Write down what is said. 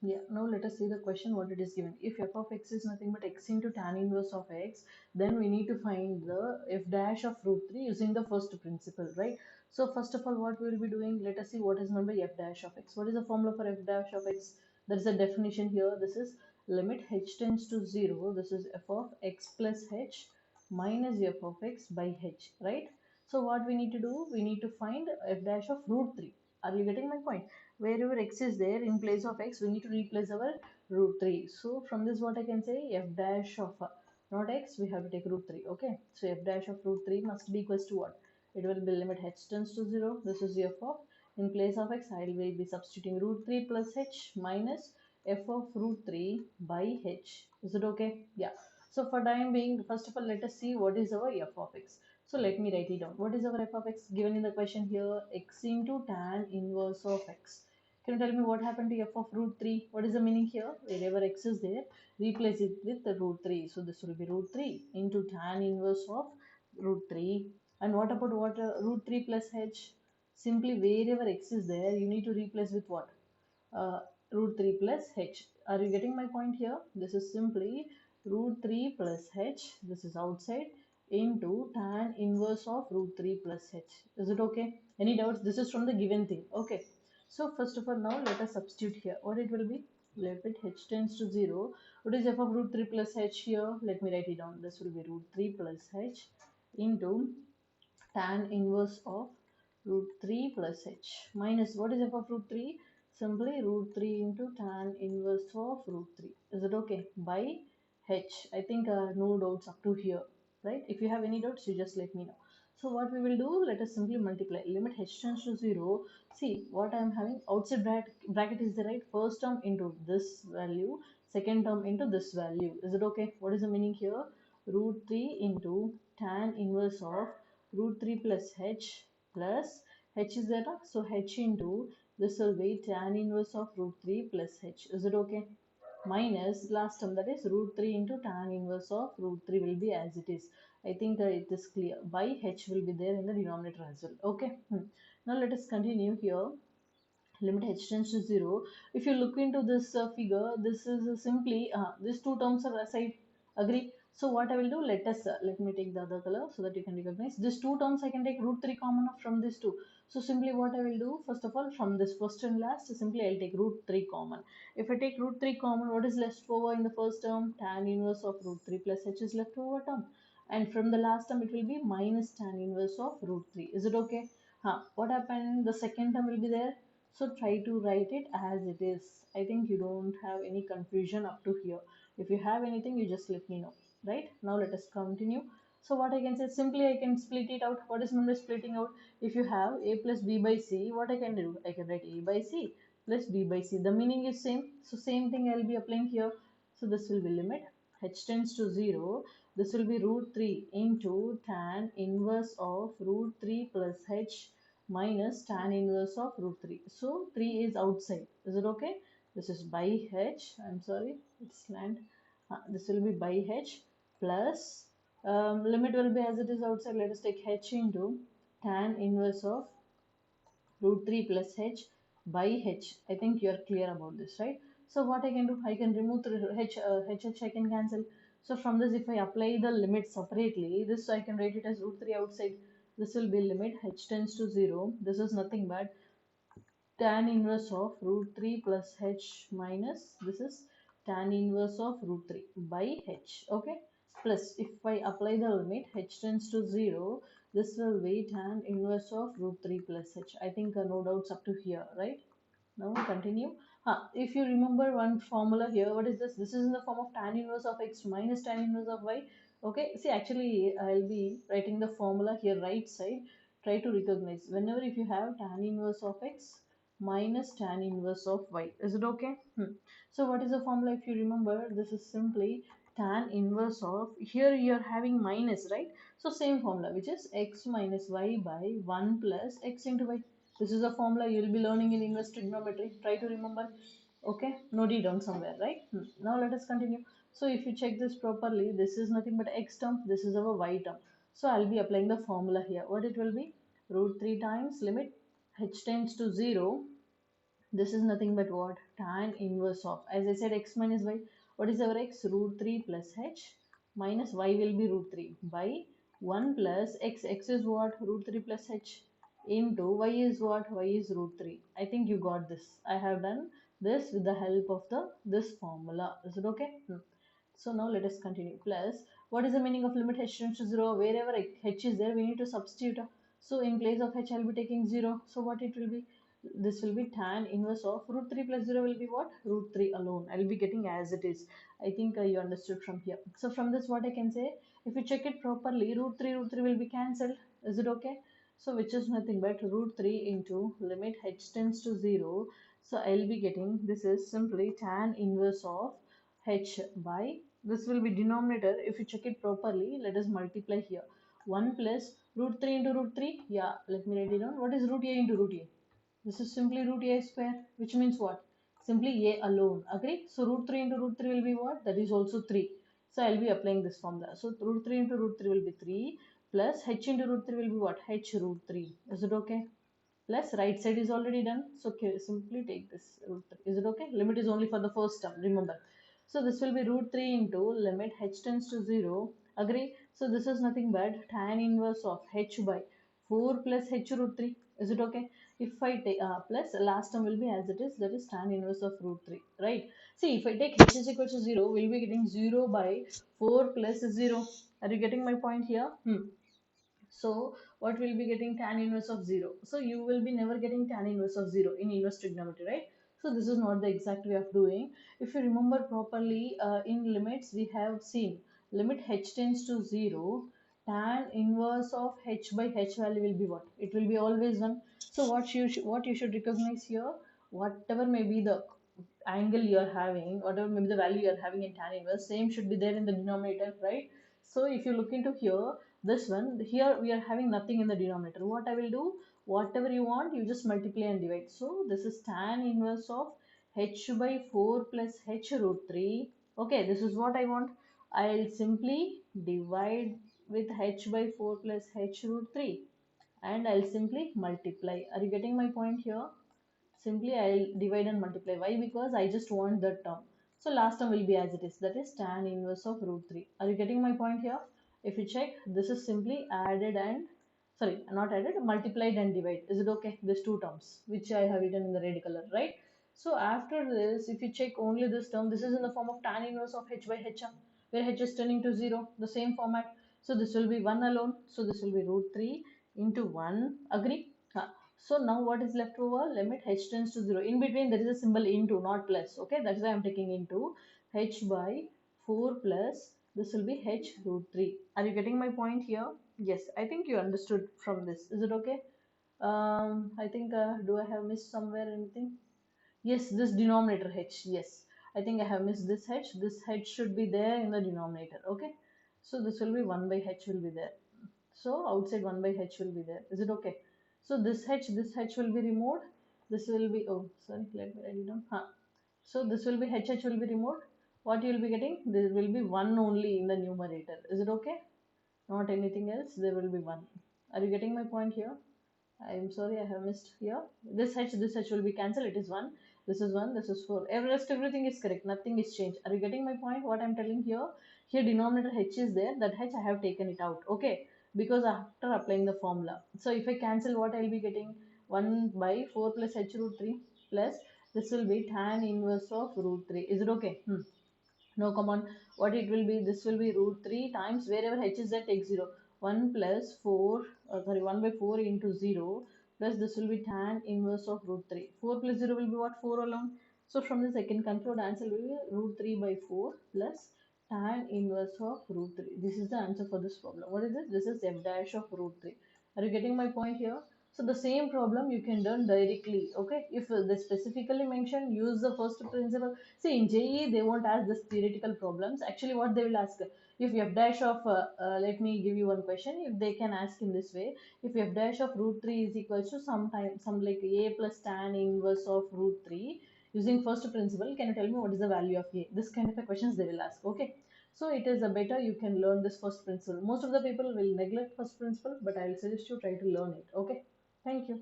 Yeah, now let us see the question what it is given. If f of x is nothing but x into tan inverse of x, then we need to find the f dash of root 3 using the first principle, right? So first of all, what we will be doing, let us see what is meant by f dash of x. What is the formula for f dash of x? There is a definition here. This is limit h tends to 0. This is f of x plus h minus f of x by h, right? So what we need to do, we need to find f dash of root 3. Are you getting my point? Wherever x is there, in place of x we need to replace our root 3. So from this what I can say, f dash of not x, we have to take root 3. Okay, so f dash of root 3 must be equals to what? It will be limit h tends to 0. This is f of, in place of x I will be substituting root 3 plus h minus f of root 3 by h. Is it okay? Yeah. So for time being, first of all let us see what is our f of x. So let me write it down. What is our f of x given in the question here? X into tan inverse of x. Can you tell me what happened to f of root 3? What is the meaning here? Wherever x is there, replace it with the root 3. So this will be root 3 into tan inverse of root 3. And what about what root 3 plus h? Simply wherever x is there, you need to replace with what? uh, root 3 plus h. Are you getting my point here? This is simply root 3 plus h. This is outside into tan inverse of root 3 plus h. Is it okay? Any doubts? This is from the given thing. Okay. So first of all, now let us substitute here. What it will be? Limit h tends to 0. What is f of root 3 plus h here? Let me write it down. This will be root 3 plus h into tan inverse of root 3 plus h minus what is f of root 3? Simply root 3 into tan inverse of root 3. Is it okay? By h. I think no doubts up to here, right? If you have any doubts, you just let me know. So what we will do, let us simply multiply. Limit h tends to 0. See what I am having outside bracket is the right first term into this value, second term into this value. Is it okay? What is the meaning here? Root 3 into tan inverse of root 3 plus h plus h is there, so h into this will be tan inverse of root 3 plus h. Is it okay? Minus last term, that is root 3 into tan inverse of root 3 will be as it is. I think it is clear. By h will be there in the denominator as well. Okay. Now let us continue here. Limit h tends to 0. If you look into this figure, this is simply these two terms are aside. Agree? So what I will do, let me take the other color so that you can recognize. These two terms I can take root 3 common off from these two. So simply what I will do, first of all, from this first and last, simply I'll take root 3 common. If I take root 3 common, what is left over in the first term? Tan inverse of root 3 plus h is left over term. And from the last term, it will be minus tan inverse of root 3. Is it okay? What happened? The second term will be there. So try to write it as it is. I think you don't have any confusion up to here. If you have anything, you just let me know. Right? Now let us continue. So what I can say, simply I can split it out. What is meant by splitting out? If you have a plus b by c, what I can do? I can write a by c plus b by c. The meaning is same. So same thing I will be applying here. So this will be limit h tends to 0. This will be root 3 into tan inverse of root 3 plus h minus tan inverse of root 3. So 3 is outside. Is it okay? This is by h. I'm sorry, it's slant. This will be by h plus limit will be as it is outside. Let us take h into tan inverse of root 3 plus h by h. I think you are clear about this, right? So what I can do, I can remove h I can cancel. So from this, if I apply the limit separately, this I can write it as root 3 outside. This will be limit h tends to 0. This is nothing but tan inverse of root 3 plus h minus this is tan inverse of root 3 by h. Okay, plus if I apply the limit h tends to 0, this will be tan inverse of root 3 plus h. I think no doubts up to here, right? Now we continue. If you remember one formula here, what is this? This is in the form of tan inverse of x minus tan inverse of y. Okay, see actually I'll be writing the formula here right side. Try to recognize whenever if you have tan inverse of x minus tan inverse of y. Is it okay? So what is the formula if you remember? This is simply tan inverse of, here you are having minus, right? So same formula which is x minus y by 1 plus x into y. This is a formula you will be learning in inverse trigonometry. Try to remember. Okay, note it down somewhere, right? Now let us continue. So if you check this properly, this is nothing but x term, this is our y term. So I'll be applying the formula here. What it will be? Root 3 times limit h tends to 0. This is nothing but what? Tan inverse of, as I said, x minus y. What is our x? Root 3 plus h minus y will be root 3 by 1 plus x. X is what? Root 3 plus h into y is what? Y is root 3. I think you got this. I have done this with the help of this formula. Is it okay? So now let us continue. Plus, what is the meaning of limit h tends to 0? Wherever h is there, we need to substitute. So in place of h, I will be taking 0. So what it will be? This will be tan inverse of root 3 plus 0 will be what? Root 3 alone. I will be getting as it is. I think you understood from here. So from this what I can say, if you check it properly, root 3 will be cancelled. Is it okay? So which is nothing but root 3 into limit h tends to 0. So I will be getting, this is simply tan inverse of h by, this will be denominator. If you check it properly, let us multiply here. 1 plus root 3 into root 3. Yeah, let me write it down. What is root a into root a? This is simply root a square, which means what? Simply a alone. Agree? So root 3 into root 3 will be what? That is also 3. So I will be applying this formula. So root 3 into root 3 will be 3 plus h into root 3 will be what? H root 3. Is it okay? Plus right side is already done. So simply take this root 3. Is it okay? Limit is only for the first term. Remember. So this will be root 3 into limit h tends to 0. Agree? So this is nothing but tan inverse of h by 4 plus h root 3. Is it okay? If I take plus last term will be as it is, that is tan inverse of root 3, right? See, if I take h is equal to 0, we'll be getting 0 by 4 plus 0. Are you getting my point here? So what will be getting tan inverse of 0? So you will be never getting tan inverse of 0 in inverse trigonometry, right? So this is not the exact way of doing. If you remember properly, in limits we have seen limit h tends to 0, tan inverse of h by h value will be what? It will be always 1. So what you should recognize here, whatever may be the angle you are having, whatever may be the value you are having in tan inverse, same should be there in the denominator, right? So if you look into here, this one, here we are having nothing in the denominator. What I will do, whatever you want, you just multiply and divide. So this is tan inverse of h by 4 plus h root 3. Okay, this is what I want. I'll simply divide with h by 4 plus h root 3 and I'll simply multiply. Are you getting my point here? Simply I'll divide and multiply. Why? Because I just want that term. So last term will be as it is. That is tan inverse of root 3. Are you getting my point here? If you check, this is simply added and, sorry, not added, multiplied and divide. Is it okay? These two terms, which I have written in the red color, right? So after this, if you check only this term, this is in the form of tan inverse of h by h, where h is turning to 0, the same format. So this will be 1 alone. So this will be root 3 into 1. Agree? So now what is left over? Limit h tends to 0. In between there is a symbol into, not plus. Okay, that's why I'm taking into h by 4 plus, this will be h root 3. Are you getting my point here? Yes, I think you understood from this. Is it okay? I think, do I have missed somewhere anything? Yes, this denominator h. Yes, I think I have missed this h. This h should be there in the denominator. Okay, so this will be 1 by h will be there. So outside 1 by h will be there. Is it okay? So this h will be removed. This will be, oh, sorry, let me write it down. So this will be h will be removed. What you will be getting? There will be 1 only in the numerator. Is it okay? Not anything else. There will be 1. Are you getting my point here? I'm sorry, I have missed here. This h will be cancelled. It is 1. This is 1. This is 4. Everything is correct. Nothing is changed. Are you getting my point? What I'm telling here? Here denominator h is there. That h I have taken it out. Okay. Because after applying the formula. So if I cancel, what I'll be getting? 1 by 4 plus h root 3 plus this will be tan inverse of root 3. Is it okay? No, come on. What it will be? This will be root 3 times wherever h is there, take 0. 1 plus 4, sorry, 1 by 4 into 0 plus this will be tan inverse of root 3. 4 plus 0 will be what? 4 alone. So from this I can conclude answer will be root 3 by 4 plus tan inverse of root 3. This is the answer for this problem. What is it? This is f dash of root 3. Are you getting my point here? So the same problem you can learn directly. Okay, if they specifically mention, use the first principle. See, in JEE they won't ask this theoretical problems. Actually, what they will ask, if f dash of let me give you one question. If they can ask in this way, if f dash of root 3 is equal to some like a plus tan inverse of root 3 using first principle, can you tell me what is the value of a? This kind of a questions they will ask. Okay. So it is a better you can learn this first principle. Most of the people will neglect first principle, but I will suggest you try to learn it. Okay. Thank you.